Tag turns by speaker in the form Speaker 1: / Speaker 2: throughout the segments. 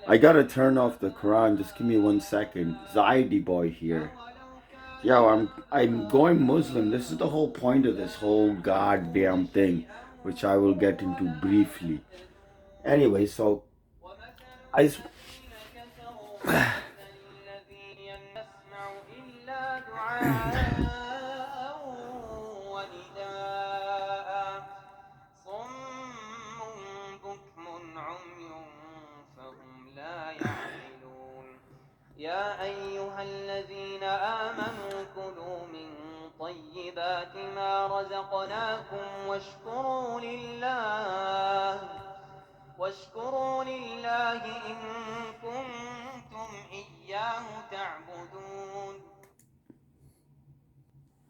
Speaker 1: I gotta turn off the Quran. Just give me 1 second. Zaidi boy here. Yo, I'm going Muslim. This is the whole point of this whole goddamn thing, which I will get into briefly. Anyway, so I
Speaker 2: يا أيها الذين آمنوا كلوا من طيبات ما رزقناكم واشكروا لله إن كنتم إياه تعبدون.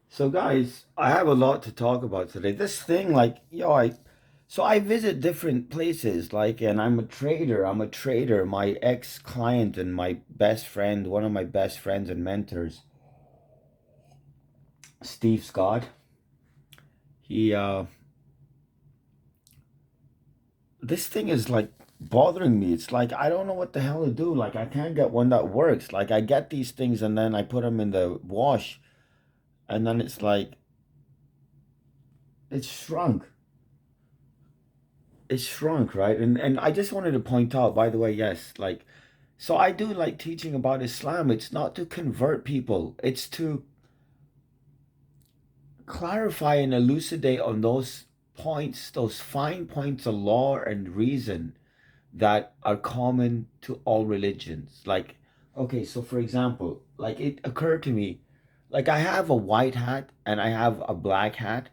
Speaker 1: So guys, I have a lot to talk about today. This thing, like, yo, I visit different places, like, and I'm a trader. I'm a trader. My ex-client and my best friend, one of my best friends and mentors, Steve Scott. He this thing is like bothering me. It's like I don't know what the hell to do. Like I can't get one that works. Like I get these things and then I put them in the wash and then it's like it's shrunk. It's shrunk, right? And I just wanted to point out, by the way, yes, like so I do like teaching about Islam. It's not to convert people. It's to clarify and elucidate on those points, those fine points of law and reason that are common to all religions. Like, okay, so for example, like it occurred to me, like I have a white hat and I have a black hat,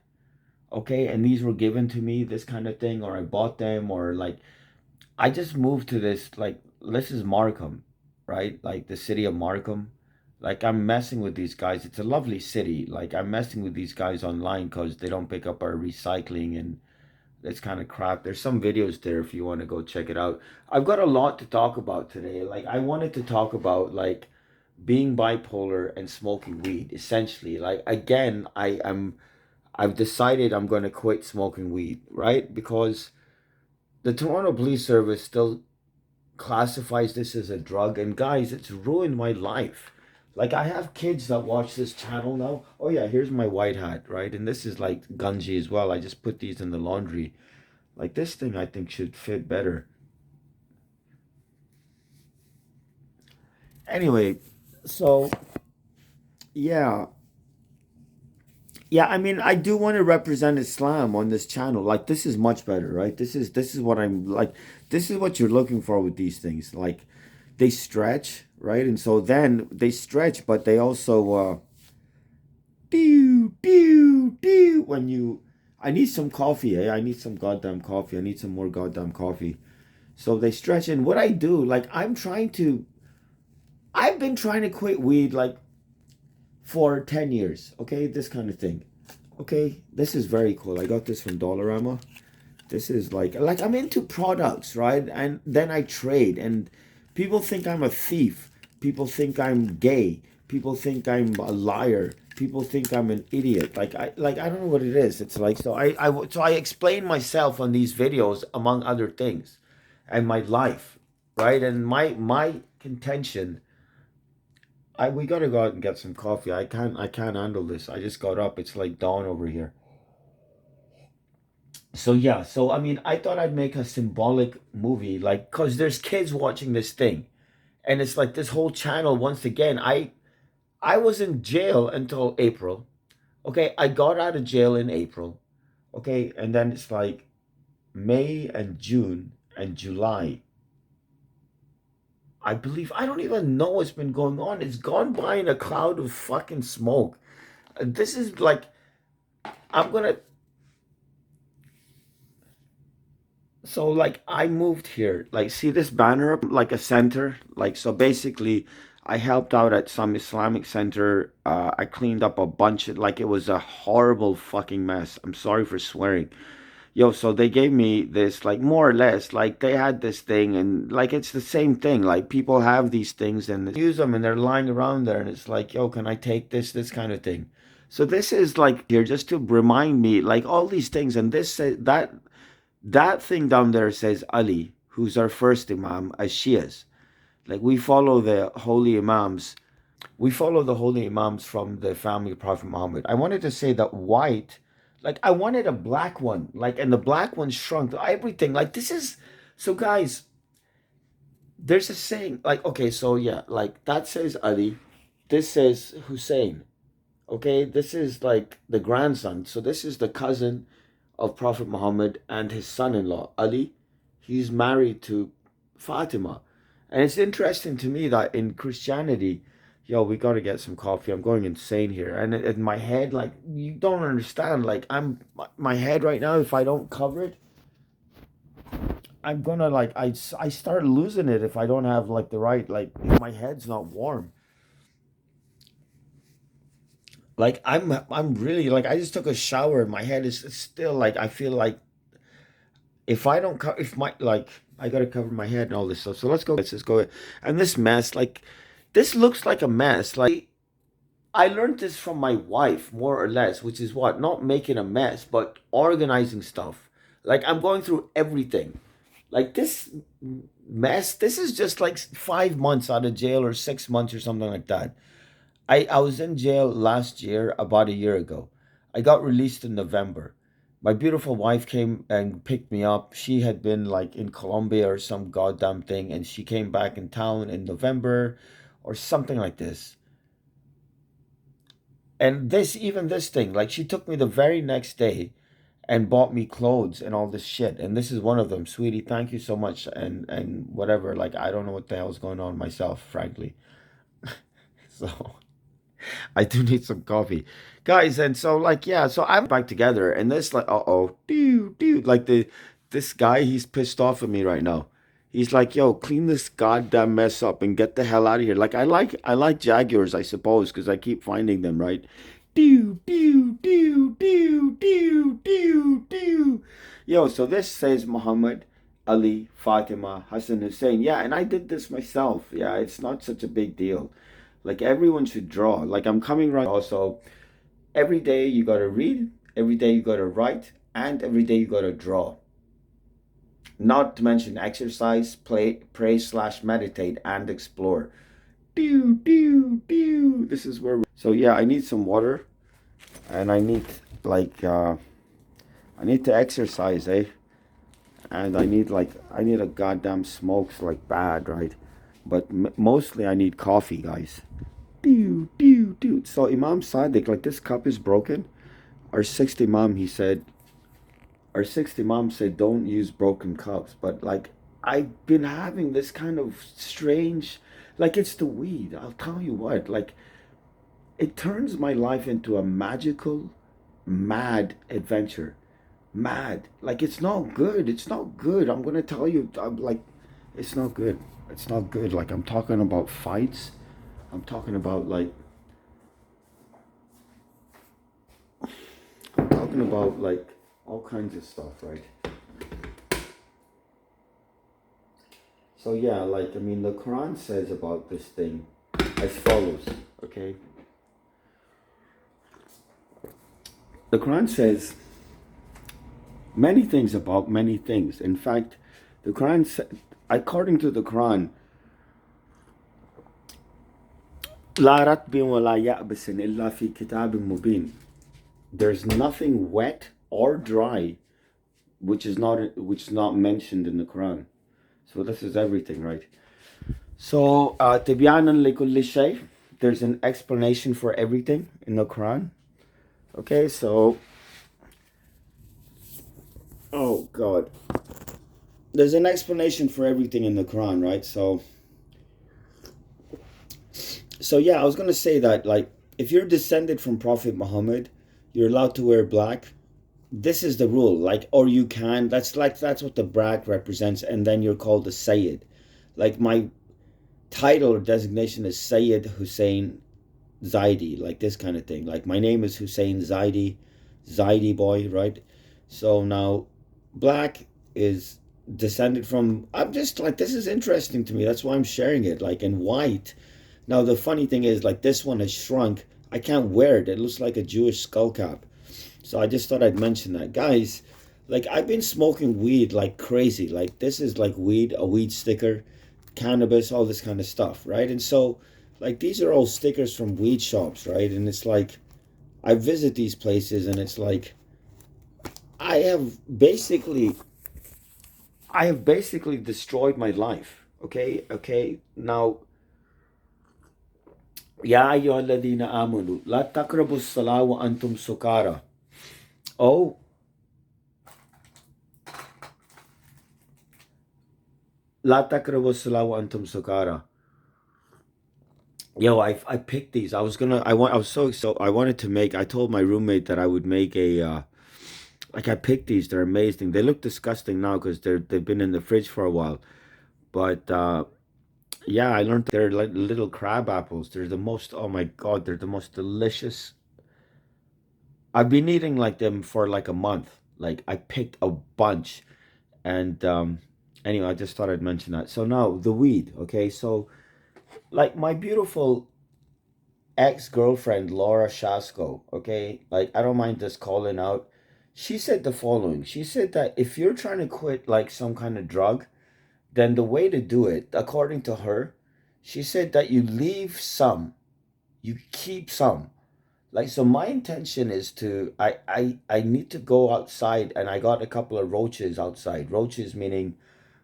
Speaker 1: okay, and these were given to me, this kind of thing, or I bought them, or like I just moved to this, like, this is Markham, right? Like the city of Markham. Like I'm messing with these guys. It's a lovely city. Like I'm messing with these guys online because they don't pick up our recycling and it's kind of crap. There's some videos there if you want to go check it out. I've got a lot to talk about today. Like I wanted to talk about like being bipolar and smoking weed. Essentially, like again, I've decided I'm going to quit smoking weed, right? Because the Toronto Police Service still classifies this as a drug, and guys, it's ruined my life. Like I have kids that watch this channel now. Oh yeah, here's my white hat, right? And this is like Gunji as well. I just put these in the laundry. Like this thing I think should fit better. Anyway, so yeah. Yeah, I mean I do want to represent Islam on this channel. Like this is much better, right? This is what I'm like this is what you're looking for with these things. Like they stretch, right? And so then they stretch, but they also when you I need some coffee, eh? I need some goddamn coffee. I need some more goddamn coffee. So they stretch and what I do, like I've been trying to quit weed like for 10 years, okay? This kind of thing. Okay, this is very cool. I got this from Dollarama. This is like I'm into products, right? And then I trade and people think I'm a thief. People think I'm gay. People think I'm a liar. People think I'm an idiot. I don't know what it is. It's like so I explain myself on these videos among other things and my life, right? And my contention I we gotta go out and get some coffee. I can't handle this. I just got up. It's like dawn over here. So yeah, so I mean I thought I'd make a symbolic movie, like cause there's kids watching this thing. And it's like this whole channel once again. I was in jail until April. Okay, I got out of jail in April. Okay, and then it's like May and June and July. I believe I don't even know what's been going on. It's gone by in a cloud of fucking smoke. This is like I'm gonna so like I moved here. Like see this banner up like a center? Like so basically I helped out at some Islamic center. I cleaned up a bunch of like it was a horrible fucking mess. I'm sorry for swearing. Yo, so they gave me this like more or less like they had this thing and like it's the same thing. Like people have these things and they use them and they're lying around there and it's like, yo, can I take this kind of thing. So this is like here just to remind me like all these things and this that thing down there says Ali, who's our first Imam as Shias. Like we follow the holy imams. We follow the holy imams from the family of Prophet Muhammad. I wanted to say that white, like I wanted a black one, like, and the black one shrunk everything. Like this is so, guys. There's a saying, like, okay, so yeah, like that says Ali, this says Hussein. Okay, this is like the grandson. So this is the cousin of Prophet Muhammad and his son-in-law Ali. He's married to Fatima. And it's interesting to me that in Christianity, yo, we got to get some coffee. I'm going insane here. And in my head, like, you don't understand. Like, my head right now, if I don't cover it, I'm gonna, like, I start losing it if I don't have, like, the right, like, if my head's not warm. Like, I'm really, like, I just took a shower and my head is still, like, I feel like if I don't cover, if my, like, I gotta cover my head and all this stuff. So let's just go. And this mess, like, this looks like a mess. Like, I learned this from my wife, more or less, which is what? Not making a mess, but organizing stuff. Like, I'm going through everything. Like, this mess, this is just like 5 months out of jail or 6 months or something like that. I was in jail last year, about a year ago. I got released in November. My beautiful wife came and picked me up. She had been like in Colombia or some goddamn thing, and she came back in town in November or something like this. And even this thing, like she took me the very next day and bought me clothes and all this shit. And this is one of them, sweetie. Thank you so much. And whatever. Like I don't know what the hell's going on myself, frankly. So I do need some coffee, guys. And so, like, yeah, so I'm back together, and this, like, dude, like this guy, he's pissed off at me right now. He's like, yo, clean this goddamn mess up and get the hell out of here. Like, I like Jaguars, I suppose, because I keep finding them, right? Yo, so this says Muhammad, Ali, Fatima, Hassan, Hussein. Yeah, and I did this myself. Yeah, it's not such a big deal. Like everyone should draw. Like I'm coming right. Also, every day you gotta read, every day you gotta write, and every day you gotta draw. Not to mention exercise, play, pray slash meditate, and explore. This is where. So yeah, I need some water, and I need like I need to exercise, eh? And I need a goddamn smokes like bad, right? But mostly I need coffee, guys. So Imam Sadiq, like this cup is broken. Our sixth Imam, he said, our sixth Imam said, don't use broken cups. But like, I've been having this kind of strange, like it's the weed. I'll tell you what, like it turns my life into a magical, mad adventure. Mad. Like it's not good. It's not good. I'm gonna tell you, I'm like, it's not good. It's not good. Like I'm talking about fights. I'm talking about like I'm talking about like all kinds of stuff, right? So yeah, like I mean the Quran says about this thing as follows, okay? The Quran says many things about many things. In fact, the Quran according to the Quran, لا رتب ولا يأبس إلا في كتاب مبين. There's nothing wet or dry which is not mentioned in the Quran. So this is everything, right? So تبيانا لكل شيء. There's an explanation for everything in the Quran. Okay, so oh God, there's an explanation for everything in the Quran, right? So yeah, I was gonna say that like if you're descended from Prophet Muhammad, you're allowed to wear black. This is the rule, like, or you can. That's what the black represents, and then you're called a Sayyid. Like my title or designation is Sayyid Hussein Zaidi, like this kind of thing. Like my name is Hussein Zaidi, Zaidi boy, right? So now, black is descended from. I'm just like this is interesting to me. That's why I'm sharing it. Like in white. Now the funny thing is, like this one has shrunk. I can't wear it. It looks like a Jewish skull cap. So I just thought I'd mention that, guys. Like I've been smoking weed like crazy. Like this is like weed, a weed sticker. cannabis, all this kind of stuff, right? And so, like, these are all stickers from weed shops, right? And it's like, I visit these places and it's like, I have basically, I have basically destroyed my life. Okay, okay. Now, يا أيها الذين آمنوا لا تقربوا الصلاة وأنتم سكارى. Oh, لا تقربوا الصلاة وأنتم سكارى. Yo, I picked these. I was so I wanted to make. I told my roommate that I would make a like I picked these. They're amazing. They look disgusting now because they've been in the fridge for a while. But yeah, I learned they're like little crab apples. They're the most. Oh my god, they're the most delicious. I've been eating like them for like a month. Like I picked a bunch, and anyway, I just thought I'd mention that. So now the weed. Okay, so like my beautiful ex-girlfriend Laura Shasko, okay? Like I don't mind just calling out. She said the following. She said that if you're trying to quit like some kind of drug, then the way to do it, according to her, she said that you leave some, you keep some. Like so my intention is to I need to go outside and I got a couple of roaches outside. Roaches meaning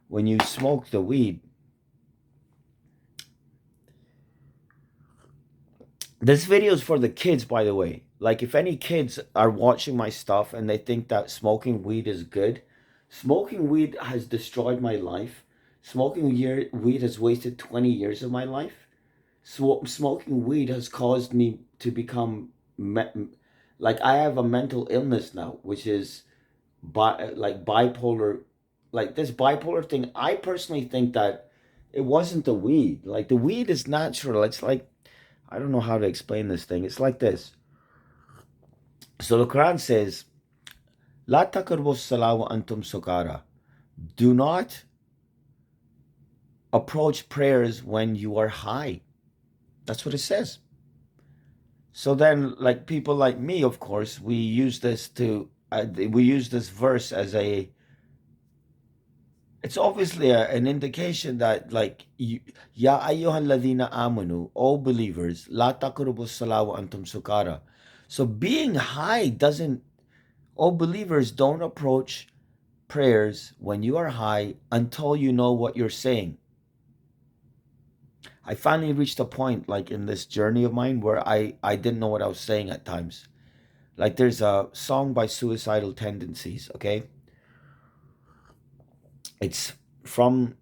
Speaker 1: when you smoke the weed, this video is for the kids, by the way. Like, if any kids are watching my stuff and they think that smoking weed is good, smoking weed has destroyed my life. Weed has wasted 20 years of my life. Smoking weed has caused me to become like I have a mental illness now, which is like bipolar. Like this bipolar thing, I personally think that it wasn't the weed. Like the weed is natural. It's like I don't know how to explain this thing. It's like this. So the Quran says, "La taqrabu salah wa antum sukara." Do not approach prayers when you are high. That's what it says. So then, like people like me, of course, we use this verse as a. It's obviously an indication that, like, ya ayyuhal ladina amanu, all believers, la taqrabu salah wa antum sukara. So being high doesn't. All believers don't approach prayers when you are high until you know what you're saying. I finally reached a point like in this journey of mine where I didn't know what I was saying at times. Like there's a song by Suicidal Tendencies, okay? It's from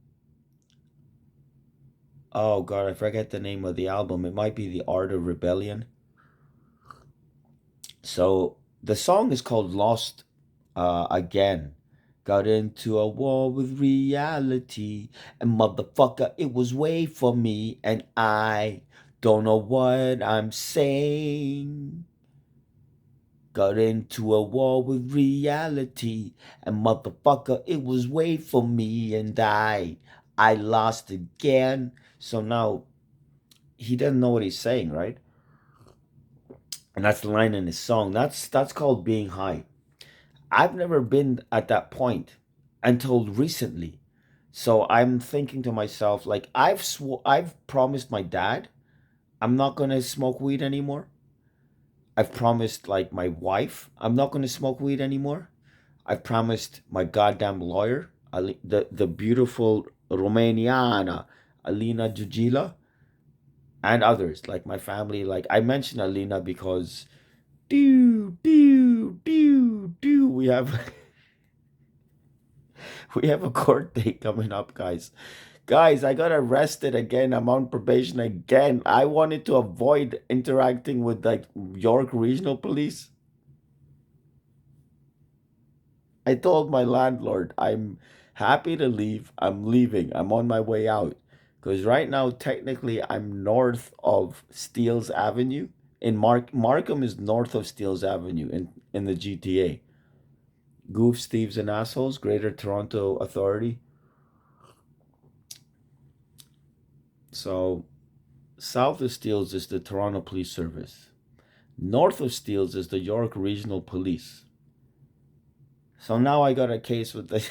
Speaker 1: oh god, I forget the name of the album. It might be The Art of Rebellion. So the song is called Lost Again. Got into a war with reality, and motherfucker, it was way for me, and I don't know what I'm saying. Got into a war with reality, and motherfucker, it was way for me, and I lost again. So now he doesn't know what he's saying, right? And that's the line in his song. That's called being high. I've never been at that point until recently. So I'm thinking to myself, like I've promised my dad I'm not gonna smoke weed anymore. I've promised like my wife I'm not gonna smoke weed anymore. I've promised my goddamn lawyer, the beautiful Romaniana Alina Jujila, and others like my family. Like I mentioned Alina because we have we have a court date coming up, guys. Guys, I got arrested again. I'm on probation again. I wanted to avoid interacting with like York Regional Police. I told my landlord I'm happy to leave. I'm leaving. I'm on my way out. Because right now, technically, I'm north of Steeles Avenue. In Markham is north of Steeles Avenue in the GTA. Goofs, Thieves, and Assholes, Greater Toronto Authority. So south of Steeles is the Toronto Police Service. North of Steeles is the York Regional Police. So now I got a case with the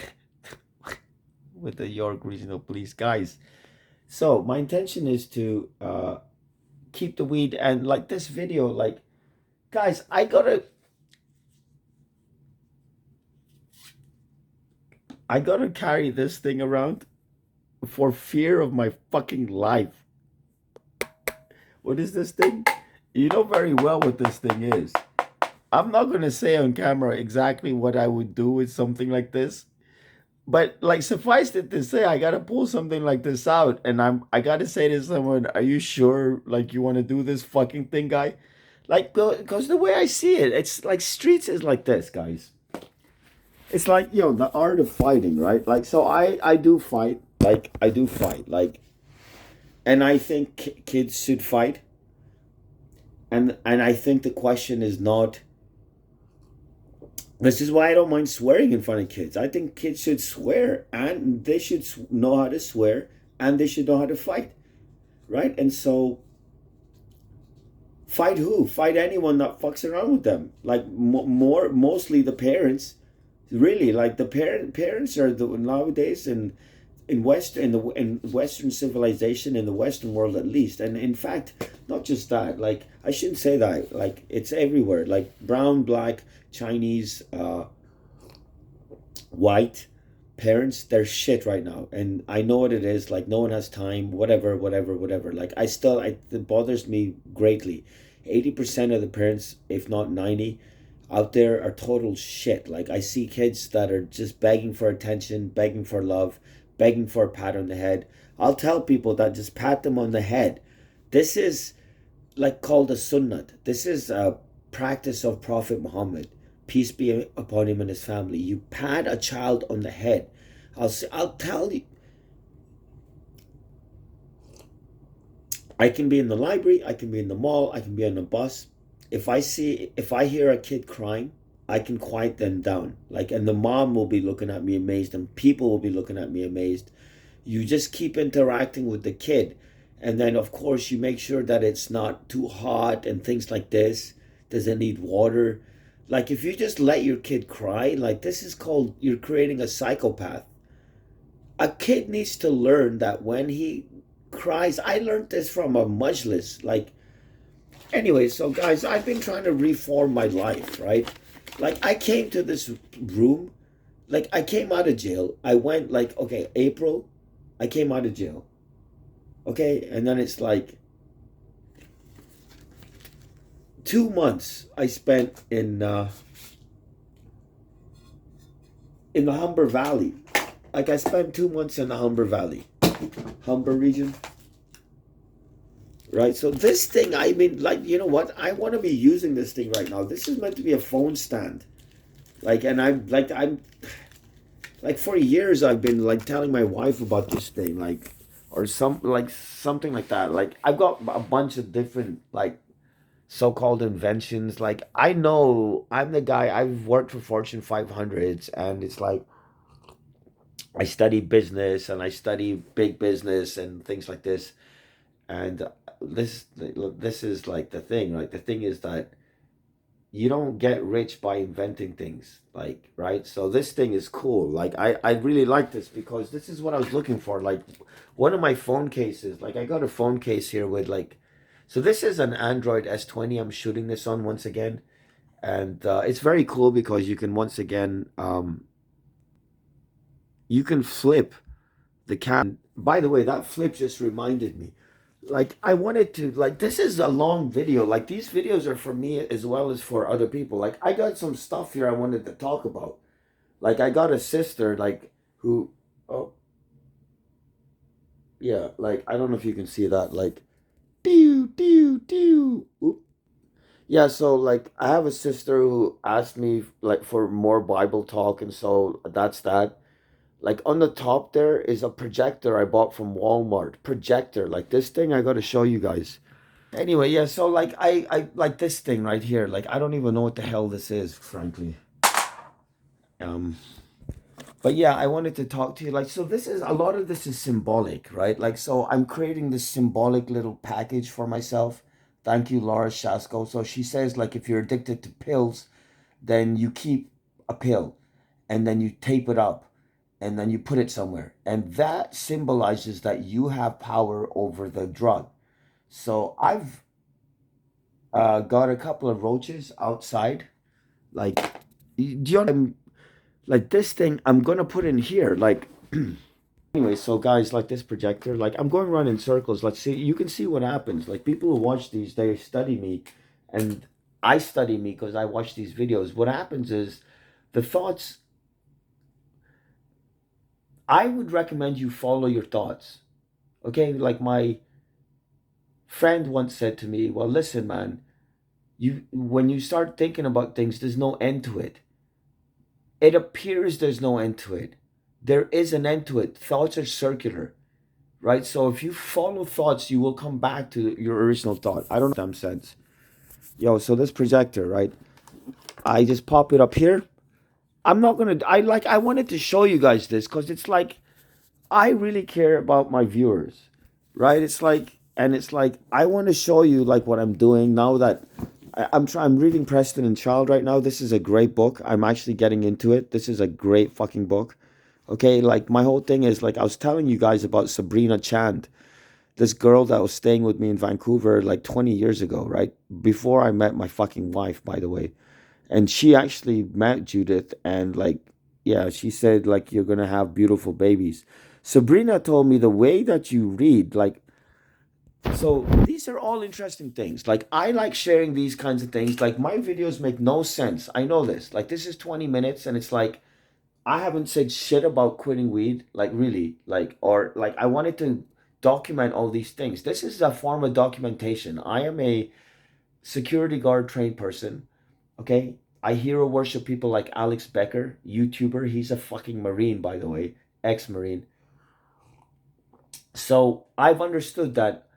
Speaker 1: with the York Regional Police guys. So my intention is to keep the weed, and like this video, like guys, I gotta carry this thing around for fear of my fucking life. What is this thing? You know very well what this thing is. I'm not gonna say on camera exactly what I would do with something like this, but like suffice it to say, I gotta pull something like this out, and I gotta say to someone, "Are you sure? Like you want to do this fucking thing, guy?" Like, because the way I see it, it's like streets is like this, guys. It's like the art of fighting, right? Like, so I do fight, like I do fight, like, and I think kids should fight, and I think the question is not. This is why I don't mind swearing in front of kids. I think kids should swear, and they should know how to swear, and they should know how to fight, right? And so, fight who? Fight anyone that fucks around with them. Like mostly the parents, really. Like the parents are the nowadays, and in Western civilization, in the Western world at least, and in fact, not just that. Like I shouldn't say that. Like it's everywhere. Like brown, black, Chinese, white parents, they're shit right now, and I know what it is. Like no one has time. Whatever, whatever, whatever. Like it bothers me greatly. 80% of the parents, if not 90, out there are total shit. Like I see kids that are just begging for attention, begging for love, begging for a pat on the head. I'll tell people that just pat them on the head. This is like called a sunnat. This is a practice of Prophet Muhammad, peace be upon him and his family. You pat a child on the head. I'll tell you. I can be in the library, I can be in the mall, I can be on the bus. If I hear a kid crying, I can quiet them down. Like, and the mom will be looking at me amazed, and people will be looking at me amazed. You just keep interacting with the kid, and then of course you make sure that it's not too hot and things like this. Does it need water? Like if you just let your kid cry, like this is called you're creating a psychopath. A kid needs to learn that when he cries, I learned this from a majlis. Like, anyway, so guys, I've been trying to reform my life, right? Like, I came to this room, like, I came out of jail. I went, like, okay, April, I came out of jail. Okay, and then it's like 2 months I spent in the Humber Valley. Like, I spent 2 months in the Humber Valley, Humber region. Right, so this thing, I mean, like, you know what? I want to be using this thing right now. This is meant to be a phone stand. Like, and I'm like, for years I've been like telling my wife about this thing, like, or something like that. Like, I've got a bunch of different, like, so-called inventions. Like, I know I'm the guy, I've worked for Fortune 500s, and it's like, I study business and I study big business and things like this. And this is like the thing, right? The thing is that you don't get rich by inventing things, like, right? So this thing is cool. Like I really like this because this is what I was looking for. Like one of my phone cases, like I got a phone case here with like, so this is an Android S20 I'm shooting this on once again. And it's very cool because you can once again you can flip the camera. By the way, that flip just reminded me, like I wanted to, like, this is a long video. Like these videos are for me as well as for other people. Like I got some stuff here I wanted to talk about. Like I got a sister, like, who, oh yeah, like I don't know if you can see that, like, pew pew pew. Oop. Yeah, so like I have a sister who asked me like for more Bible talk, and so that's that. Like on the top there is a projector I bought from Walmart. Projector, like this thing I got to show you guys. Anyway, yeah, so like I like this thing right here. Like I don't even know what the hell this is, frankly. Um but yeah, I wanted to talk to you. Like, so this is a lot of this is symbolic, right? Like, so I'm creating this symbolic little package for myself. Thank you, Laura Shasko. So she says, like, if you're addicted to pills, then you keep a pill and then you tape it up, and then you put it somewhere. And that symbolizes that you have power over the drug. So I've got a couple of roaches outside. Like, do you know, like this thing I'm gonna put in here. Like, anyway, so guys, like this projector, like I'm going around in circles. Let's see, you can see what happens. Like people who watch these, they study me, and I study me because I watch these videos. What happens is the thoughts. I would recommend you follow your thoughts. Okay, like my friend once said to me, "Well, listen, man, you when you start thinking about things, there's no end to it. It appears there's no end to it. There is an end to it. Thoughts are circular, right? So if you follow thoughts, you will come back to your original thought. I don't know if that makes sense. Yo, so this projector, right? I just pop it up here. I'm not gonna. I wanted to show you guys this because it's like I really care about my viewers, right? It's like I want to show you like what I'm doing now that I'm reading Preston and Child right now. This is a great book. I'm actually getting into it. This is a great fucking book. Okay, like my whole thing is like I was telling you guys about Sabrina Chand, this girl that was staying with me in Vancouver like 20 years ago, right? Before I met my fucking wife, by the way. And she actually met Judith and like yeah, she said like you're going to have beautiful babies. Sabrina told me the way that you read like so these are all interesting things. Like I like sharing these kinds of things. Like my videos make no sense. I know this. Like this is 20 minutes and it's like I haven't said shit about quitting weed, like really, like or like I wanted to document all these things. This is a form of documentation. I am a security guard trained person. Okay, I hero worship people like Alex Becker, YouTuber. He's a fucking Marine, by the way, ex-Marine. So I've understood that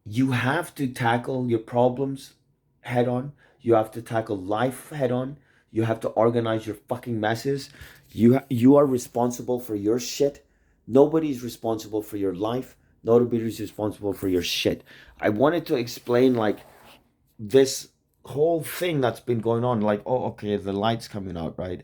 Speaker 1: you have to tackle your problems head on. You have to tackle life head on. You have to organize your fucking messes. You are responsible for your shit. Nobody's responsible for your life. Nobody's responsible for your shit. I wanted to explain like this whole thing that's been going on. Like, oh, okay, the light's coming out, right?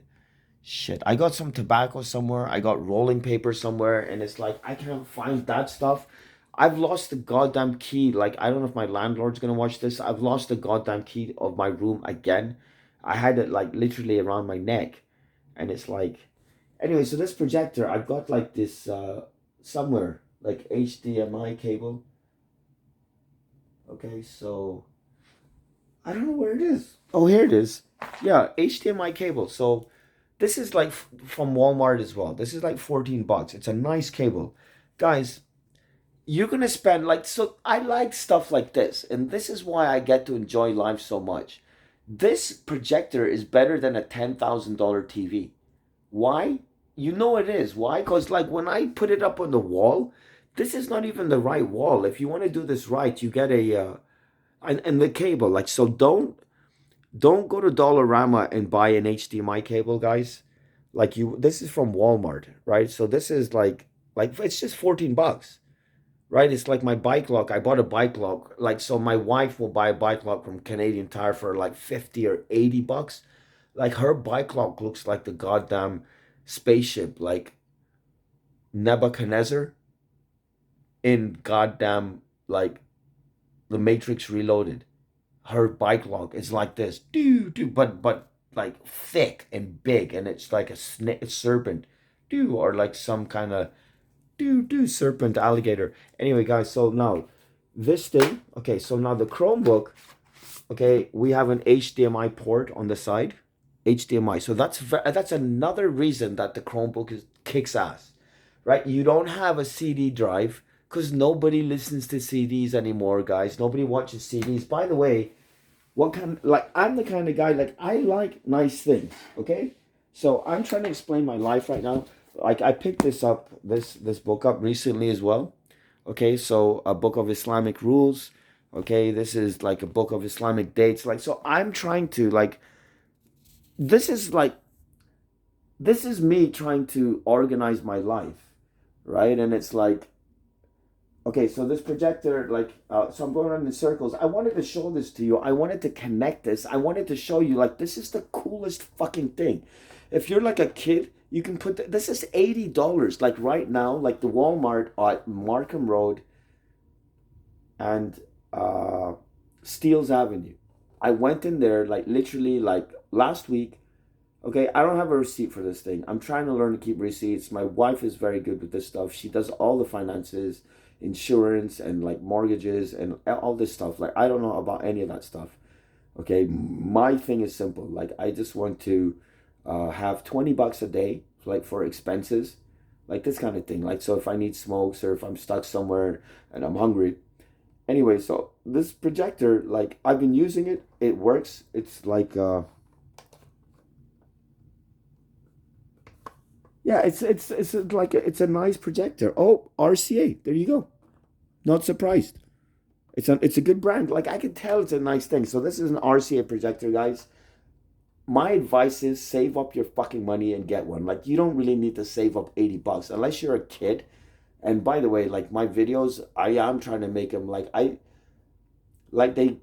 Speaker 1: Shit, I got some tobacco somewhere. I got rolling paper somewhere, and it's like I can't find that stuff. I've lost the goddamn key. Like I don't know if my landlord's gonna watch this. I've lost the goddamn key of my room again. I had it like literally around my neck, and it's like, anyway. So this projector, I've got like this somewhere like HDMI cable. Okay, so I don't know where it is. Oh, here it is. Yeah, HDMI cable. So this is like from Walmart as well. This is like 14 bucks. It's a nice cable. Guys, you're going to spend like so I like stuff like this and this is why I get to enjoy life so much. This projector is better than a $10,000 TV. Why? You know it is. Why? Cuz like when I put it up on the wall, this is not even the right wall. If you want to do this right, you get a and the cable like so don't go to Dollarama and buy an HDMI cable, guys. Like you this is from Walmart, right? So this is like it's just 14 bucks, right? It's like my bike lock. I bought a bike lock. Like so my wife will buy a bike lock from Canadian Tire for like 50 or 80 bucks. Like her bike lock looks like the goddamn spaceship like Nebuchadnezzar in goddamn like the Matrix Reloaded. Her bike lock is like this, but like thick and big, and it's like a snake, a serpent, or like some kind of serpent alligator. Anyway, guys, so now this thing, okay, so now the Chromebook, okay, we have an HDMI port on the side, HDMI. So that's another reason that the Chromebook is kicks ass, right? You don't have a CD drive because nobody listens to CDs anymore, guys. Nobody watches CDs. By the way, what kind like I'm the kind of guy like I like nice things, okay? So I'm trying to explain my life right now. Like I picked this book up recently as well. Okay, so a book of Islamic rules. Okay, this is like a book of Islamic dates. Like so I'm trying to like this is like this is me trying to organize my life, right? And it's like okay, so this projector, like, so I'm going around in circles. I wanted to show this to you. I wanted to connect this. I wanted to show you, like, this is the coolest fucking thing. If you're like a kid You can put this is $80. Like right now, like the Walmart at Markham Road and uh, Steeles Avenue. I went in there like literally like last week. Okay, I don't have a receipt for this thing. I'm trying to learn to keep receipts. My wife is very good with this stuff. She does all the finances, insurance, and like mortgages and all this stuff. Like, I don't know about any of that stuff. Okay, my thing is simple. Like, I just want to have 20 bucks a day, like for expenses, like this kind of thing. Like, so if I need smokes or if I'm stuck somewhere and I'm hungry. Anyway, so this projector, like, I've been using it. It works. It's like, yeah, it's like it's a nice projector. Oh, RCA. There you go. Not surprised. It's a good brand. Like I can tell it's a nice thing. So this is an RCA projector, guys. My advice is save up your fucking money and get one. Like you don't really need to save up 80 bucks unless you're a kid. And by the way, like my videos, I am trying to make them like they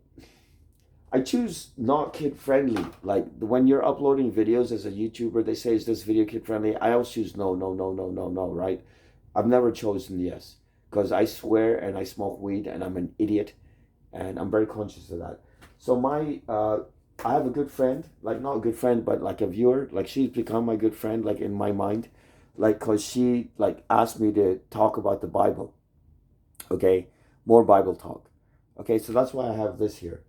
Speaker 1: I choose not kid friendly. Like when you're uploading videos as a YouTuber, they say, is this video kid friendly? I always choose no, no, no, no, no, no, right? I've never chosen yes because I swear and I smoke weed and I'm an idiot and I'm very conscious of that. So I have a good friend, like not a good friend, but like a viewer. Like she's become my good friend, like in my mind, like because she like asked me to talk about the Bible. Okay, more Bible talk. Okay, so that's why I have this here.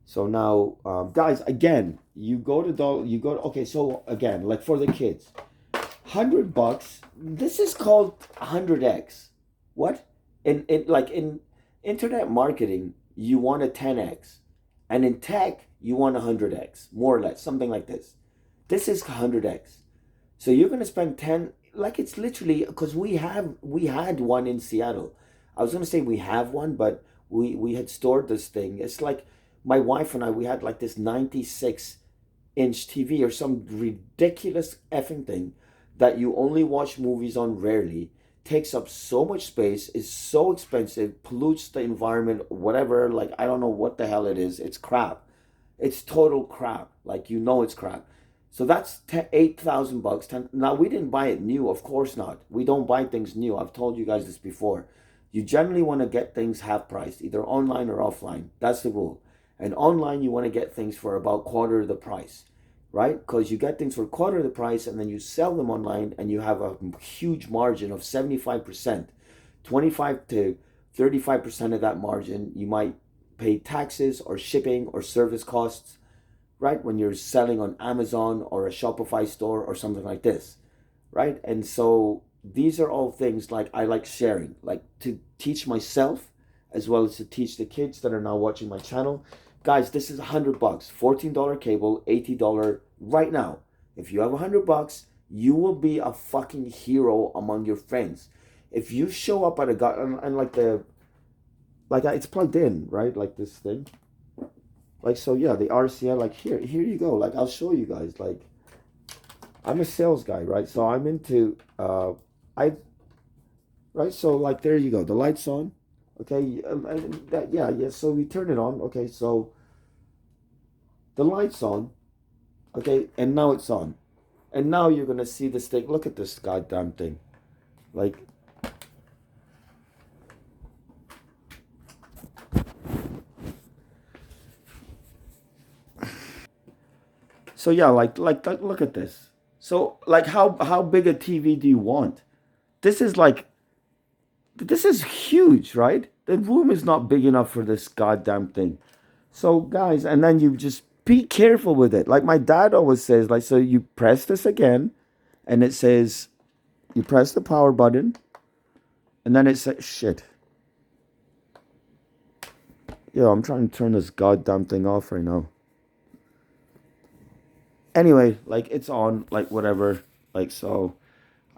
Speaker 1: So now, guys, again, you go to dollar, you go. Okay, so again, like for the kids, $100. This is called 100x. What? In internet marketing, you want a 10x, and in tech, you want a 100x, more or less, something like this. This is 100x. So you're gonna spend 10, like it's literally because we had one in Seattle. I was gonna say we have one, but we had stored this thing. It's like my wife and I we had like this 96-inch TV or some ridiculous effing thing that you only watch movies on rarely. Takes up so much space, is so expensive, pollutes the environment, whatever. Like I don't know what the hell it is. It's crap. It's total crap. Like you know it's crap. So that's 8,000 bucks. 10, now we didn't buy it new, of course not. We don't buy things new. I've told you guys this before. You generally want to get things half price, either online or offline. That's the rule. And online, you want to get things for about quarter of the price, right? Because you get things for quarter of the price, and then you sell them online, and you have a huge margin of 75%, 25 to 35% of that margin. You might pay taxes or shipping or service costs, right? When you're selling on Amazon or a Shopify store or something like this, right? And so these are all things like I like sharing, like to teach myself as well as to teach the kids that are now watching my channel. Guys, this is $100, $14 cable, $80 right now. If you have $100, you will be a fucking hero among your friends. If you show up at a guy and like it's plugged in, right? Like this thing. Like so, yeah, the RCA. Like here you go. Like I'll show you guys. Like I'm a sales guy, right? So I'm into I right. So like there you go. The lights on. Okay, yeah. So we turn it on. Okay, so the lights on. Okay, and now it's on. And now you're gonna see this thing. Look at this goddamn thing. Like so, yeah. Like look at this. So like how big a TV do you want? This is like this is huge, right? The room is not big enough for this goddamn thing. So, guys, and then you just be careful with it. Like my dad always says, like, so you press this again, and it says, you press the power button, and then it says, shit. Yo, I'm trying to turn this goddamn thing off right now. Anyway, like, it's on, like, whatever. Like, so,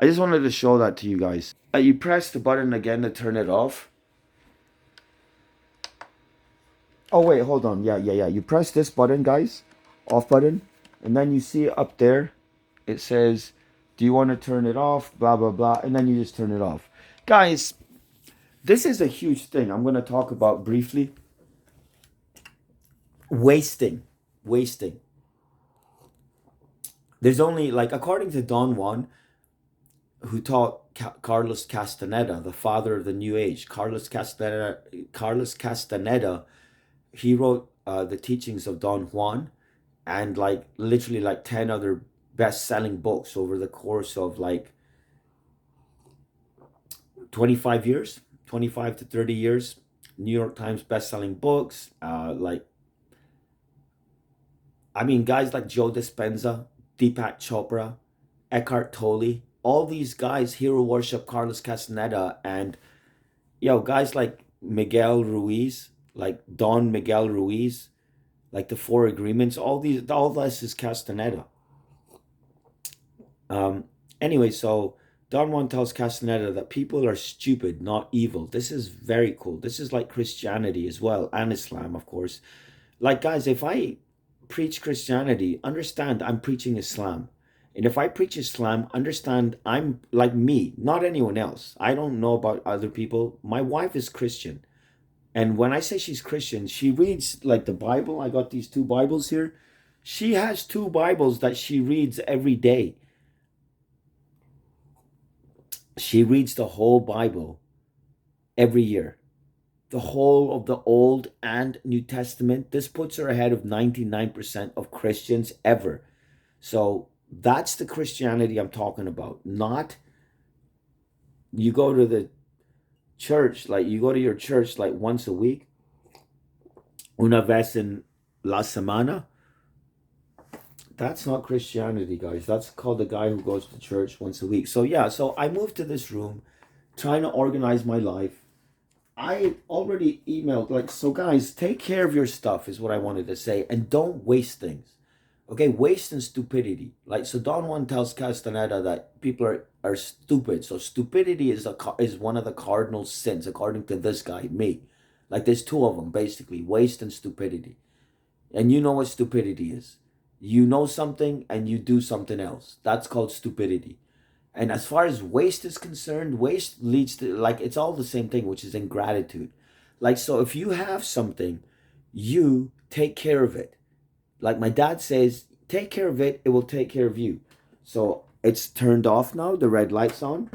Speaker 1: I just wanted to show that to you guys. You press the button again to turn it off. Oh, wait, hold on. Yeah. You press this button, guys, off button, and then you see up there, it says, do you want to turn it off? Blah, blah, blah. And then you just turn it off. Guys, this is a huge thing I'm going to talk about briefly. Wasting. Wasting. There's only, like, according to Don Juan, who taught Carlos Castaneda, the father of the New Age. Carlos Castaneda, he wrote the teachings of Don Juan, and like literally like 10 other best-selling books over the course of like 25 years, 25 to 30 years. New York Times best-selling books. I mean, guys like Joe Dispenza, Deepak Chopra, Eckhart Tolle, all these guys hero worship Carlos Castaneda, and guys like Miguel Ruiz, like Don Miguel Ruiz, like the Four Agreements, all this is Castaneda. Um, anyway, so Don Juan tells Castaneda that people are stupid, not evil. This is very cool. This is like Christianity as well, and Islam, of course. Like, guys, if I preach Christianity, understand I'm preaching Islam. And if I preach Islam, understand I'm like me, not anyone else. I don't know about other people. My wife is Christian. And when I say she's Christian, she reads like the Bible. I got these two Bibles here. She has two Bibles that she reads every day. She reads the whole Bible every year, the whole of the Old and New Testament. This puts her ahead of 99% of Christians ever. So that's the Christianity I'm talking about. Not you go to the church, like you go to your church like once a week, una vez en la semana. That's not Christianity, guys. That's called the guy who goes to church once a week. So yeah, so I moved to this room trying to organize my life. I already emailed, like, so guys, take care of your stuff, is what I wanted to say, and don't waste things. Okay, waste and stupidity. Like, so Don Juan tells Castaneda that people are stupid. So stupidity is one of the cardinal sins, according to this guy, me. Like, there's two of them, basically, waste and stupidity. And you know what stupidity is. You know something and you do something else. That's called stupidity. And as far as waste is concerned, waste leads to, like, it's all the same thing, which is ingratitude. Like, so if you have something, you take care of it. Like my dad says, take care of it, it will take care of you. So it's turned off now, the red light's on.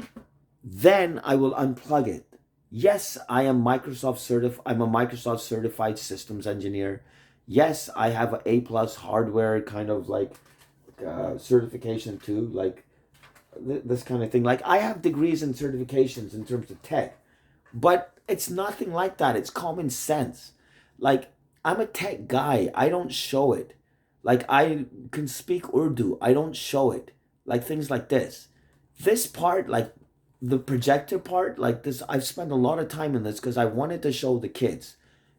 Speaker 1: Then I will unplug it. Yes, I'm a Microsoft certified systems engineer. Yes, I have an A plus hardware kind of like certification too, like this kind of thing. Like I have degrees and certifications in terms of tech, but it's nothing like that. It's common sense. Like I'm a tech guy. I don't show it. Like I can speak Urdu. I don't show it. Like things like this. This part, like the projector part, like this, I've spent a lot of time in this because I wanted to show the kids.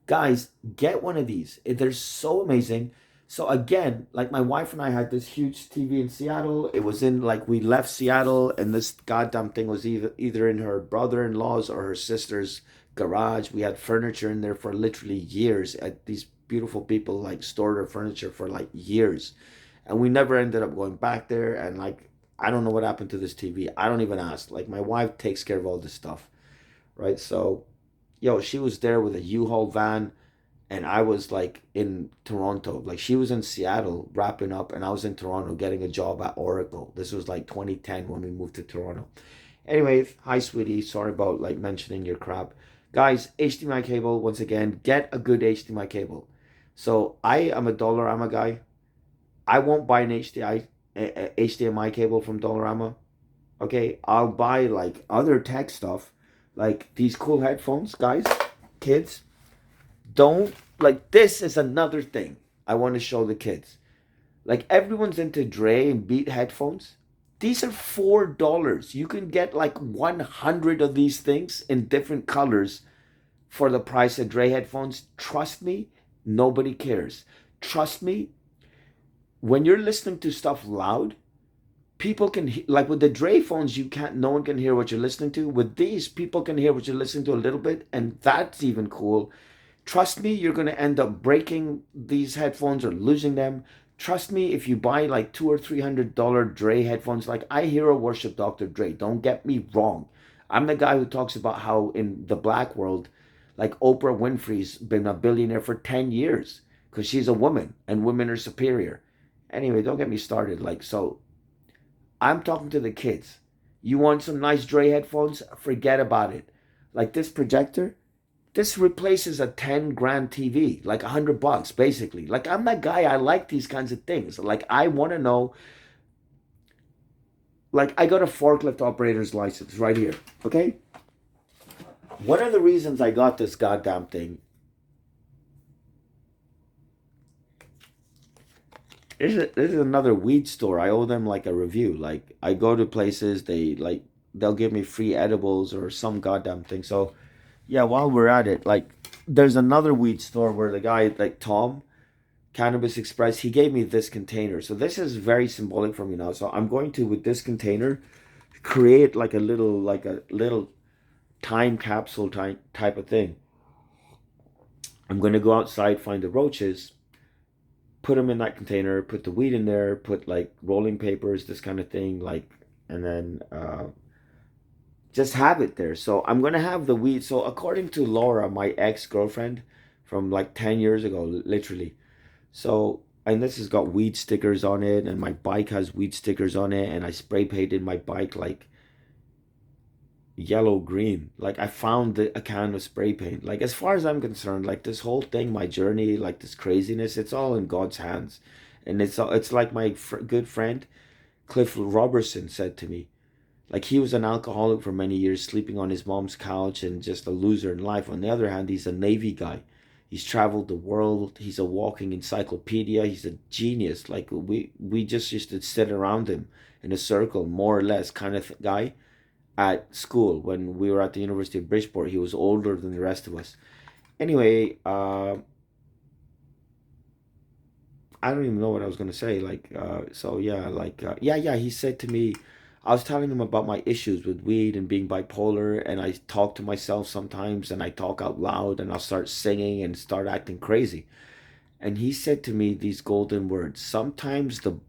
Speaker 1: Guys, get one of these. They're so amazing. So again, like my wife and I had this huge TV in Seattle. It was in like we left Seattle and this goddamn thing was either in her brother-in-law's or her sister's garage. We had furniture in there for literally years. These beautiful people like stored our furniture for like years. And we never ended up going back there. And like I don't know what happened to this TV. I don't even ask. Like my wife takes care of all this stuff, right? So, she was there with a U-Haul van, and I was like in Toronto. Like she was in Seattle wrapping up, and I was in Toronto getting a job at Oracle. This was like 2010 when we moved to Toronto. Anyway, hi sweetie. Sorry about like mentioning your crap. Guys, HDMI cable, once again, get a good HDMI cable. So I am a Dollarama guy. I won't buy an HDMI cable from Dollarama. Okay, I'll buy like other tech stuff, like these cool headphones, guys, kids. Don't like this is another thing I want to show the kids. Like everyone's into Dre and Beat headphones. These are $4. You can get like 100 of these things in different colors for the price of Dre headphones. Trust me, nobody cares. Trust me, when you're listening to stuff loud, people can like with the Dre phones, you can't. No one can hear what you're listening to. With these, people can hear what you're listening to a little bit, and that's even cool. Trust me, you're gonna end up breaking these headphones or losing them. Trust me, if you buy like $200 or $300 Dre headphones, like I hero worship Dr. Dre. Don't get me wrong. I'm the guy who talks about how in the black world, like Oprah Winfrey's been a billionaire for 10 years because she's a woman and women are superior. Anyway, don't get me started. Like, so I'm talking to the kids. You want some nice Dre headphones? Forget about it. Like this projector, this replaces a 10 grand TV, like $100 basically. Like I'm that guy, I like these kinds of things. Like I want to know, like I got a forklift operator's license right here, okay? One of the reasons I got this goddamn thing this is another weed store. I owe them like a review. Like I go to places, they'll give me free edibles or some goddamn thing. So yeah, while we're at it, like there's another weed store where the guy like Tom Cannabis Express, he gave me this container. So this is very symbolic for me now. So I'm going to with this container create like a little time capsule type of thing. I'm going to go outside, find the roaches, put them in that container, put the weed in there, put like rolling papers, this kind of thing, like, and then just have it there. So I'm gonna have the weed. So according to Laura, my ex-girlfriend from like 10 years ago, literally. So and this has got weed stickers on it, and my bike has weed stickers on it, and I spray painted my bike like yellow green. Like I found a can of spray paint. Like as far as I'm concerned, like this whole thing, my journey, like this craziness, it's all in God's hands. And it's like my good friend Cliff Robertson said to me. Like he was an alcoholic for many years, sleeping on his mom's couch and just a loser in life. On the other hand, he's a Navy guy. He's traveled the world. He's a walking encyclopedia. He's a genius. Like we just used to sit around him in a circle, more or less, kind of guy at school when we were at the University of Bridgeport. He was older than the rest of us. Anyway, I don't even know what I was gonna say. Like, so yeah, like, yeah. He said to me, I was telling him about my issues with weed and being bipolar, and I talk to myself sometimes, and I talk out loud, and I'll start singing and start acting crazy. And he said to me these golden words: sometimes the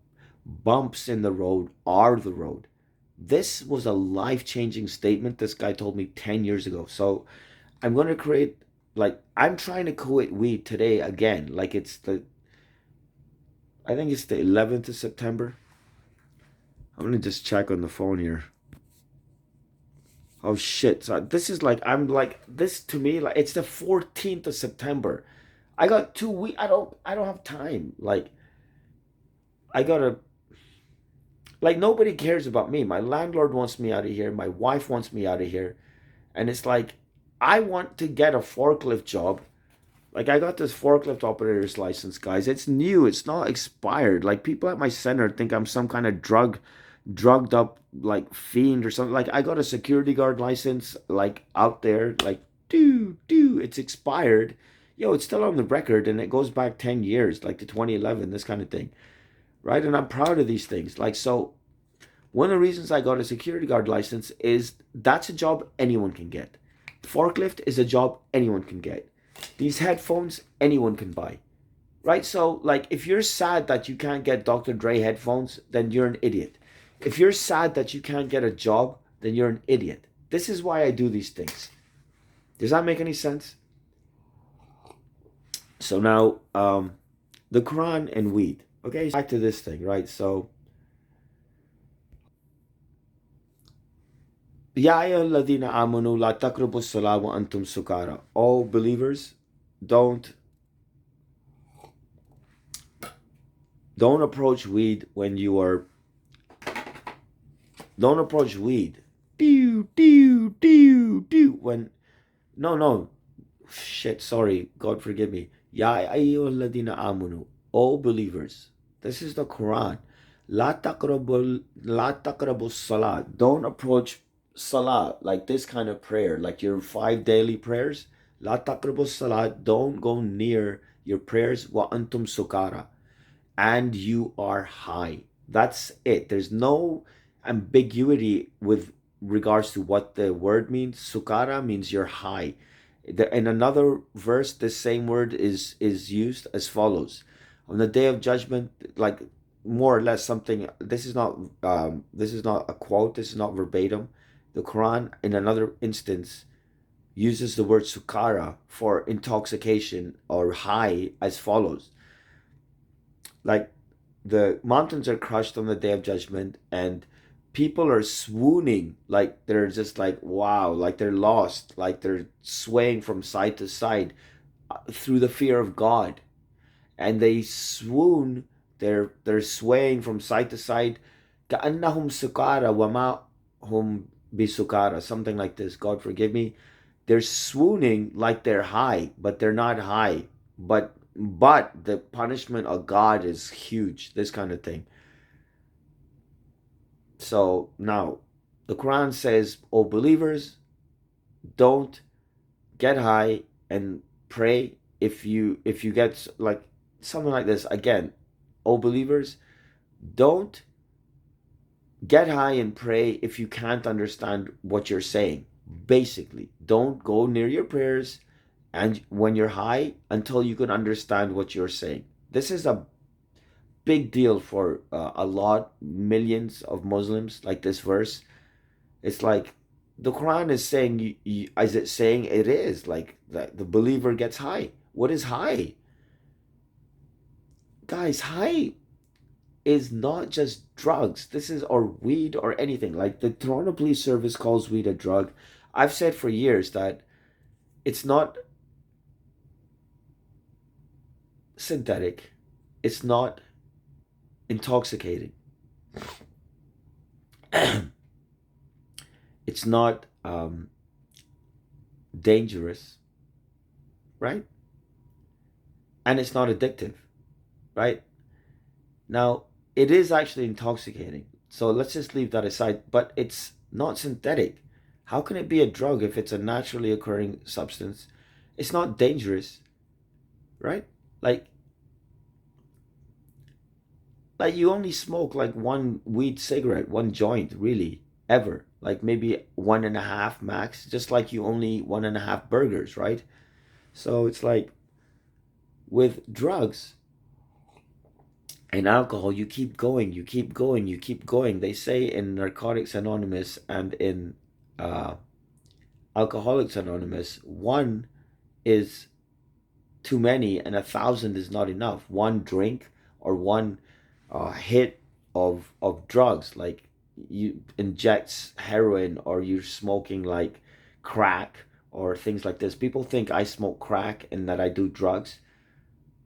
Speaker 1: bumps in the road are the road. This was a life-changing statement this guy told me 10 years ago. So I'm going to create, like, I'm trying to quit weed today again. Like, I think it's the 11th of September. I'm going to just check on the phone here. Oh, shit. So this is like, I'm like, this to me, like, it's the 14th of September. I got 2 weeks. I don't have time. Like, I gotta, like, nobody cares about me. My landlord wants me out of here. My wife wants me out of here. And it's like, I want to get a forklift job. Like I got this forklift operator's license, guys. It's new. It's not expired. Like people at my center think I'm some kind of drugged up like fiend or something. Like I got a security guard license, like out there, like it's expired. Yo, it's still on the record and it goes back 10 years, like to 2011, this kind of thing, right? And I'm proud of these things. Like so, one of the reasons I got a security guard license is that's a job anyone can get. Forklift is a job anyone can get. These headphones anyone can buy. Right? So, like, if you're sad that you can't get Dr. Dre headphones, then you're an idiot. If you're sad that you can't get a job, then you're an idiot. This is why I do these things. Does that make any sense? So now, the Quran and weed. Okay, back to this thing, right? So, Ya ayyuhalladhina amanu la taqrabu as-salata wa antum sukara. All believers, don't don't approach weed when you are don't approach weed. When no shit, sorry, God forgive me. Ya ayyuhalladhina amanu. All believers. This is the Quran. La taqrabu salat. Don't approach salah like this kind of prayer, like your 5 daily prayers. La taqrabu salat. Don't go near your prayers. Wa antum sukara, and you are high. That's it. There's no ambiguity with regards to what the word means. Sukara means you're high. In another verse, this same word is used as follows: on the day of judgment, like more or less something. This is not a quote. This is not verbatim. The Quran, in another instance, uses the word sukara for intoxication or high as follows: like the mountains are crushed on the day of judgment, and people are swooning, like they're just like, wow, like they're lost, like they're swaying from side to side through the fear of God. And they swoon, they're swaying from side to side. كأنهم سكارى وما هم بسكارى, something like this. God forgive me. They're swooning like they're high, but they're not high. But the punishment of God is huge. This kind of thing. So now, the Quran says, "O believers, don't get high and pray if you get like something like this again. O believers, don't get high and pray if you can't understand what you're saying. Basically, don't go near your prayers and when you're high until you can understand what you're saying." This is a big deal for a lot, millions of Muslims. Like this verse, it's like the Quran is saying, is it saying it is like that the believer gets high? What is high? Guys, high is not just drugs. This is or weed or anything. Like the Toronto Police Service calls weed a drug. I've said for years that it's not synthetic. It's not intoxicating. It's not dangerous, right? And it's not addictive, right? Now, it is actually intoxicating. So let's just leave that aside. But it's not synthetic. How can it be a drug if it's a naturally occurring substance? It's not dangerous, right? Like you only smoke like one weed cigarette, one joint, really, ever. Like maybe one and a half max, just like you only eat one and a half burgers, right? So it's like with drugs and alcohol, you keep going, you keep going, you keep going. They say in Narcotics Anonymous and in uh, Alcoholics Anonymous, one is too many and 1,000 is not enough. One drink or one hit of drugs, like you inject heroin or you're smoking like crack or things like this. People think I smoke crack and that I do drugs,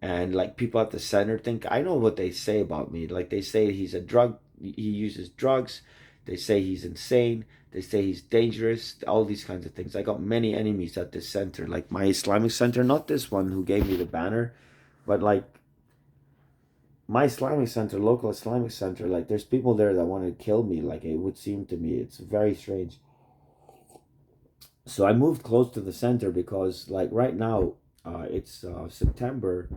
Speaker 1: and like people at the center think I know what they say about me. Like they say he's a drug, he uses drugs. They say he's insane. They say he's dangerous. All these kinds of things. I got many enemies at this center, like my Islamic center, not this one who gave me the banner, but like my Islamic center, local Islamic center. Like there's people there that want to kill me. Like it would seem to me, it's very strange. So I moved close to the center because like right now, it's September,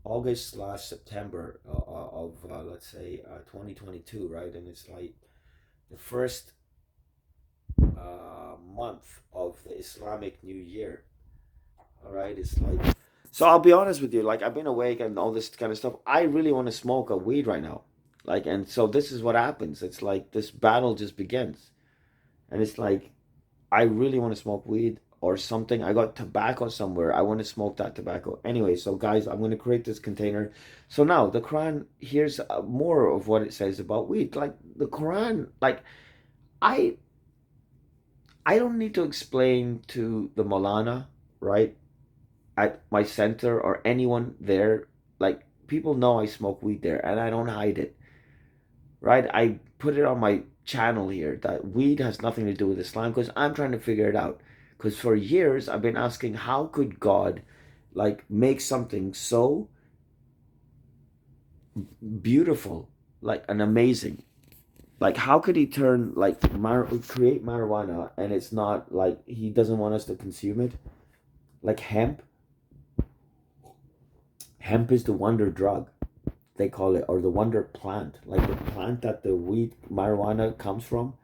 Speaker 1: August slash September of let's say 2022, right? And it's like the first month of the Islamic New Year. All right, it's like so. I'll be honest with you. Like I've been awake and all this kind of stuff. I really want to smoke a weed right now. Like, and so this is what happens. It's like this battle just begins, and it's like I really want to smoke weed or something. I got tobacco somewhere. I want to smoke that tobacco. Anyway, so guys, I'm going to create this container. So now the Quran, here's more of what it says about weed. Like the Quran, like I I don't need to explain to the Molana, right, at my center or anyone there. Like people know I smoke weed there and I don't hide it, right? I put it on my channel here that weed has nothing to do with Islam because I'm trying to figure it out. Because for years I've been asking, how could God like make something so beautiful, like an amazing, like how could he turn like create marijuana and it's not like he doesn't want us to consume it, like hemp is the wonder drug, they call it, or the wonder plant, like the plant that the weed marijuana comes from.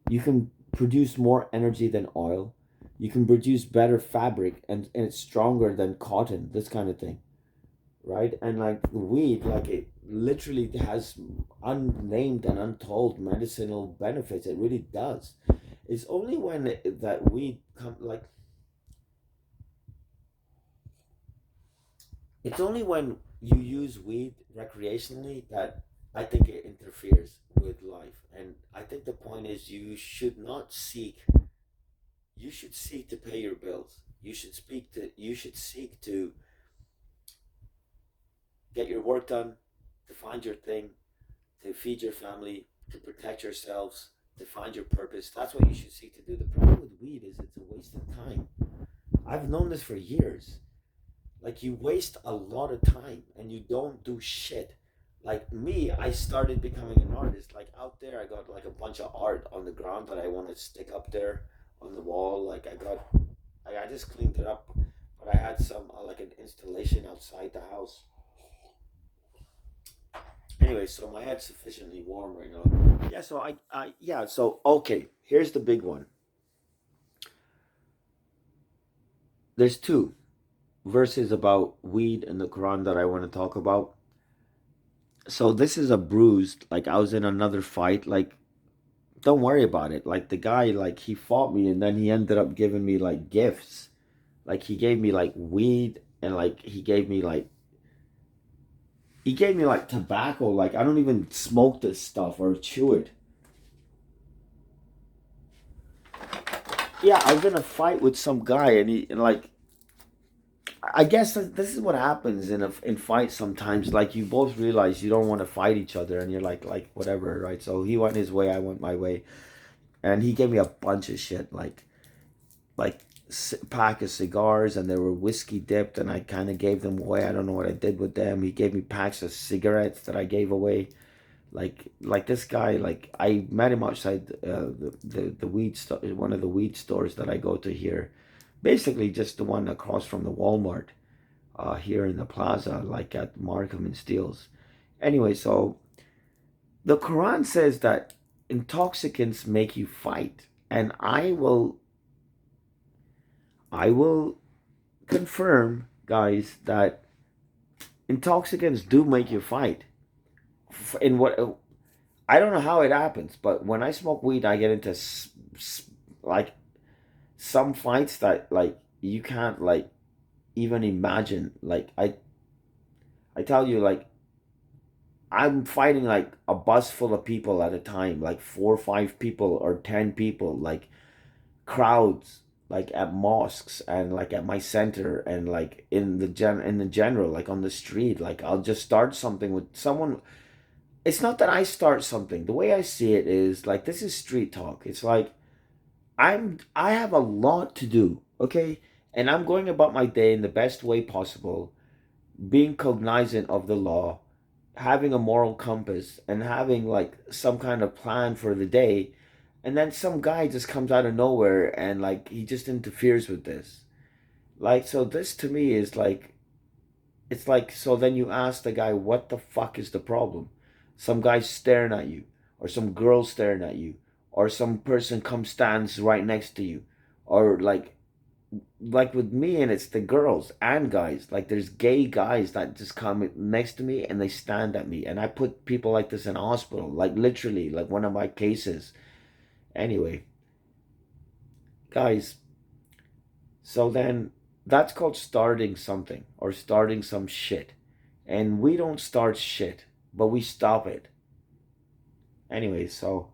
Speaker 1: You can produce more energy than oil. You can produce better fabric, and it's stronger than cotton, this kind of thing, right? And like weed, like it literally has unnamed and untold medicinal benefits. It really does. It's only when that weed come like it's only when you use weed recreationally that I think it interferes with life. And I think the point is you should seek to pay your bills. You should seek to get your work done, to find your thing, to feed your family, to protect yourselves, to find your purpose. That's what you should seek to do. The problem with weed is it's a waste of time. I've known this for years. Like, you waste a lot of time and you don't do shit. Like me, I started becoming an artist. Like, out there, I got like a bunch of art on the ground that I want to stick up there on the wall. Like, I just cleaned it up, but I had some like an installation outside the house. Anyway, so my head's sufficiently warm right now. Yeah, so yeah, so okay, here's the big one. There's two verses about weed in the Quran that I want to talk about. So this is a bruised, like I was in another fight, like don't worry about it. Like the guy, like he fought me and then he ended up giving me like gifts. Like he gave me like weed and like he gave me like tobacco. Like I don't even smoke this stuff or chew it. Yeah, I was in a fight with some guy and like I guess this is what happens in fights sometimes. Like you both realize you don't want to fight each other, and you're like whatever, right? So he went his way, I went my way, and he gave me a bunch of shit, like pack of cigars, and they were whiskey dipped, and I kind of gave them away. I don't know what I did with them. He gave me packs of cigarettes that I gave away. Like this guy, like I met him outside the weed store, one of the weed stores that I go to here, basically just the one across from the Walmart here in the plaza, like at Markham and Steele's. Anyway, so the Quran says that intoxicants make you fight, and I will confirm, guys, that intoxicants do make you fight. In what I don't know how it happens, but when I smoke weed, I get into like some fights that like you can't like even imagine. Like I tell you, like I'm fighting like a bus full of people at a time, like 4 or 5 people or 10 people, like crowds, like at mosques and like at my center and like in the general, like on the street. Like I'll just start something with someone. It's not that I start something. The way I see it is like this is street talk. It's like I have a lot to do, okay? And I'm going about my day in the best way possible, being cognizant of the law, having a moral compass, and having like some kind of plan for the day. And then some guy just comes out of nowhere and like he just interferes with this. Like, so this to me is like, it's like, so then you ask the guy, what the fuck is the problem? Some guy staring at you, or some girl staring at you, or some person comes stands right next to you, or like with me, and it's the girls and guys. Like there's gay guys that just come next to me and they stand at me, and I put people like this in hospital, like literally, like one of my cases. Anyway, guys, so then that's called starting something or starting some shit. And we don't start shit, but we stop it. Anyway, so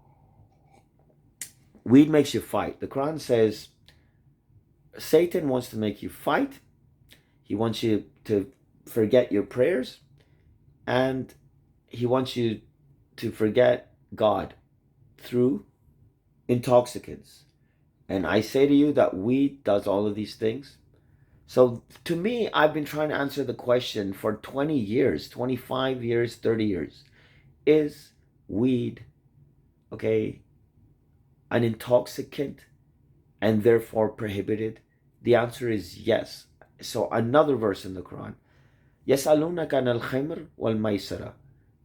Speaker 1: weed makes you fight. The Quran says Satan wants to make you fight. He wants you to forget your prayers, and he wants you to forget God through intoxicants. And I say to you that weed does all of these things. So to me, I've been trying to answer the question for 20 years, 25 years, 30 years. Is weed, okay, an intoxicant and therefore prohibited? The answer is yes. So another verse in the Quran. يَسْأَلُونَكَ عَنِ الْخَمْرِ وَالْمَيْسَرَةِ.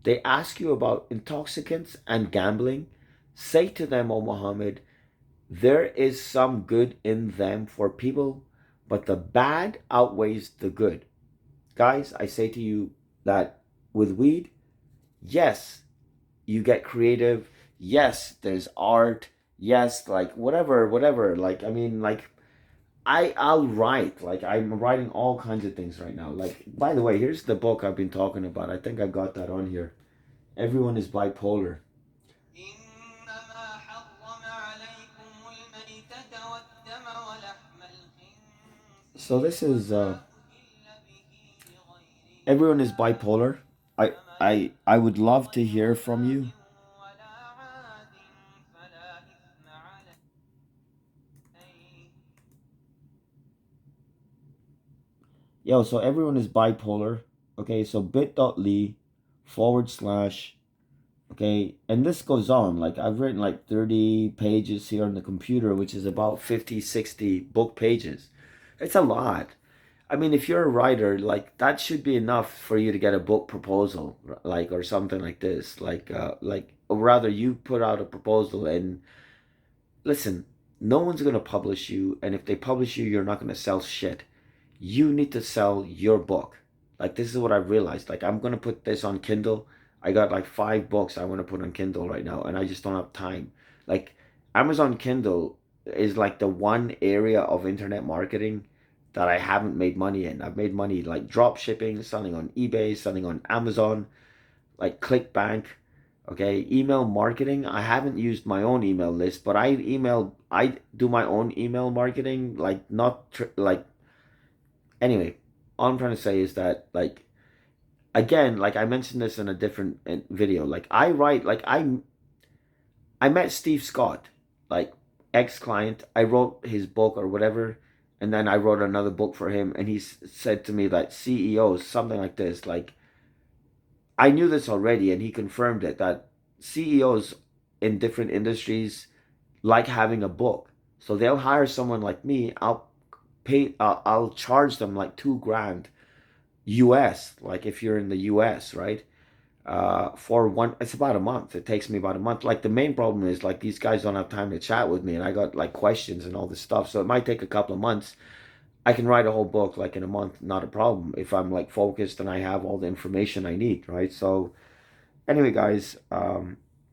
Speaker 1: They ask you about intoxicants and gambling. Say to them, O Muhammad, there is some good in them for people, but the bad outweighs the good. Guys, I say to you that with weed, yes, you get creative. Yes, there's art. Yes, like whatever. Like I mean, like I'll write. Like I'm writing all kinds of things right now. Like by the way, here's the book I've been talking about. I think I got that on here. Everyone is bipolar.
Speaker 2: إنما حرم عليكم الميتة والدم ولحم
Speaker 1: So
Speaker 2: الخنزير
Speaker 1: this is
Speaker 2: وما أهل به لغير
Speaker 1: everyone is
Speaker 2: الله
Speaker 1: bipolar.
Speaker 2: فمن
Speaker 1: I would
Speaker 2: اضطر
Speaker 1: love to
Speaker 2: غير
Speaker 1: hear from
Speaker 2: باغ
Speaker 1: you.
Speaker 2: ولا عاد فلا إثم عليه.
Speaker 1: Yo, so everyone is bipolar. Okay, so bit.ly forward slash. Okay, and this goes on. Like I've written like 30 pages here on the computer, which is about 50, 60 book pages. It's a lot. I mean, if you're a writer, like that should be enough for you to get a book proposal, like or something like this. Or rather, you put out a proposal and listen. No one's gonna publish you, and if they publish you, you're not gonna sell shit. You need to sell your book. Like this is what I've realized. Like I'm gonna put this on Kindle. I got like 5 books I want to put on Kindle right now, and I just don't have time. Like Amazon Kindle is like the one area of internet marketing that I haven't made money in. I've made money like drop shipping, selling on eBay, selling on Amazon, like ClickBank. Okay, email marketing. I haven't used my own email list, but I do my own email marketing. Like not like anyway. All I'm trying to say is that like again, like I mentioned this in a different video. Like I write, like I met Steve Scott, like ex client. I wrote his book or whatever, and then I wrote another book for him, and he said to me that CEOs, something like this, like I knew this already, and he confirmed it that CEOs in different industries like having a book, so they'll hire someone like me. I'll charge them like 2 grand US, like if you're in the US, right? For one, it's about a month. It takes me about a month. Like the main problem is like these guys don't have time to chat with me, and I got like questions and all this stuff. So it might take a couple of months. I can write a whole book like in a month, not a problem if I'm like focused and I have all the information I need, right? So anyway, guys,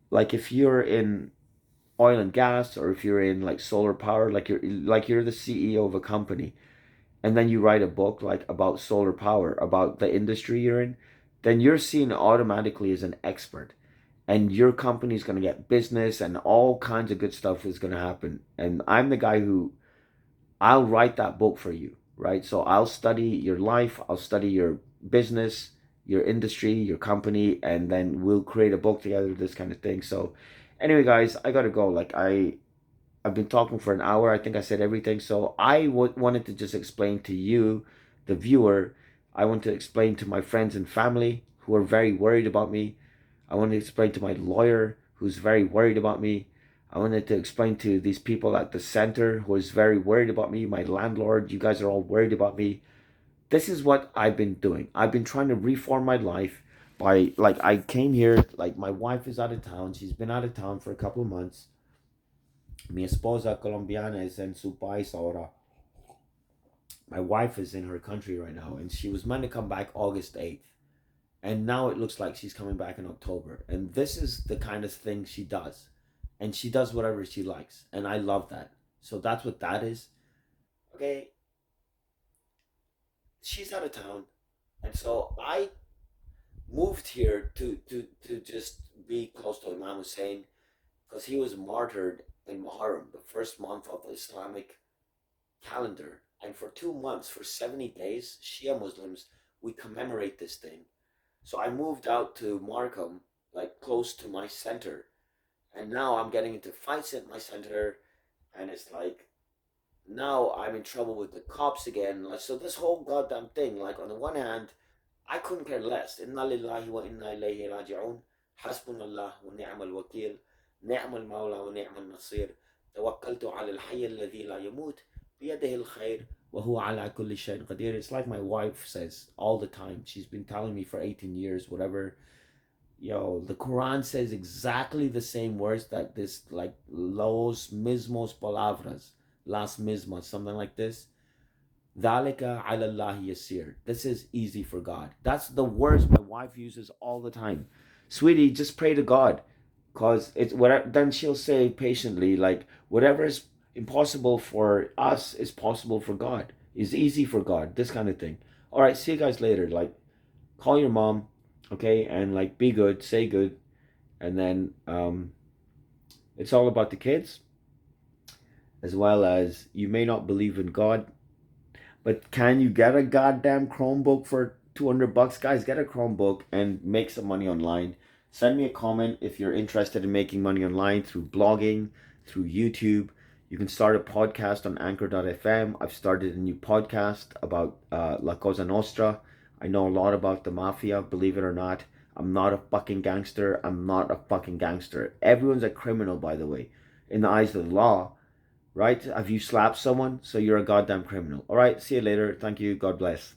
Speaker 1: like if you're in oil and gas or if you're in like solar power, like you're the CEO of a company and then you write a book like about solar power, about the industry you're in, then you're seen automatically as an expert. And your company is going to get business and all kinds of good stuff is going to happen. And I'm the guy who I'll write that book for you, right? So I'll study your life, I'll study your business, your industry, your company, and then we'll create a book together, this kind of thing. So anyway, guys, I gotta go. I've been talking for an hour. I think I said everything. So wanted to just explain to you, the viewer, I want to explain to my friends and family who are very worried about me. I want to explain to my lawyer who's very worried about me. I wanted to explain to these people at the center who is very worried about me, my landlord, you guys are all worried about me. This is what I've been doing. I've been trying to reform my life by like I came here, like my wife is out of town. She's been out of town for a couple of months. Mi esposa colombiana es en su país ahora. My wife is in her country right now, and she was meant to come back August 8th. And now it looks like she's coming back in October. And this is the kind of thing she does. And she does whatever she likes. And I love that. So that's what that is. Okay, she's out of town. And so I moved here to just be close to Imam Hussein because he was martyred in Muharram, the first month of the Islamic calendar. And for 2 months, for 70 days, Shia Muslims, we commemorate this thing. So I moved out to Markham, like close to my center. And now I'm getting into fights at my center. And it's like, now I'm in trouble with the cops again. Like, so this whole goddamn thing, like on the one hand, I couldn't care less. Inna lillahi wa inna ilayhi raji'un. Hasbunallah wa ni'mal wakil. Ni'mal mawla wa ni'mal nasir. Tawakkaltu ala al-hayy alladhi la yamut. Biyadihi al-khair. Wa huwa ala kulli shay'in qadir. It's like my wife says all the time. She's been telling me for 18 years, whatever. Yo, the Quran says exactly the same words that this, like, los mismos palabras, las mismas, something like this. Dhalika ala Allah yasir. This is easy for God. That's the words my wife uses all the time. Sweetie, just pray to God. Cause it's whatever then she'll say patiently, like, whatever is impossible for us is possible for God. Is easy for God. This kind of thing. All right, see you guys later. Like, call your mom. Okay, and like be good, say good, and then it's all about the kids, as well as you may not believe in God, but can you get a goddamn Chromebook for 200 bucks? Guys, get a Chromebook and make some money online. Send me a comment if you're interested in making money online through blogging, through YouTube. You can start a podcast on anchor.fm. I've started a new podcast about La Cosa Nostra. I know a lot about the mafia, believe it or not. I'm not a fucking gangster. I'm not a fucking gangster. Everyone's a criminal, by the way, in the eyes of the law, right? Have you slapped someone? So you're a goddamn criminal. All right, see you later. Thank you. God bless.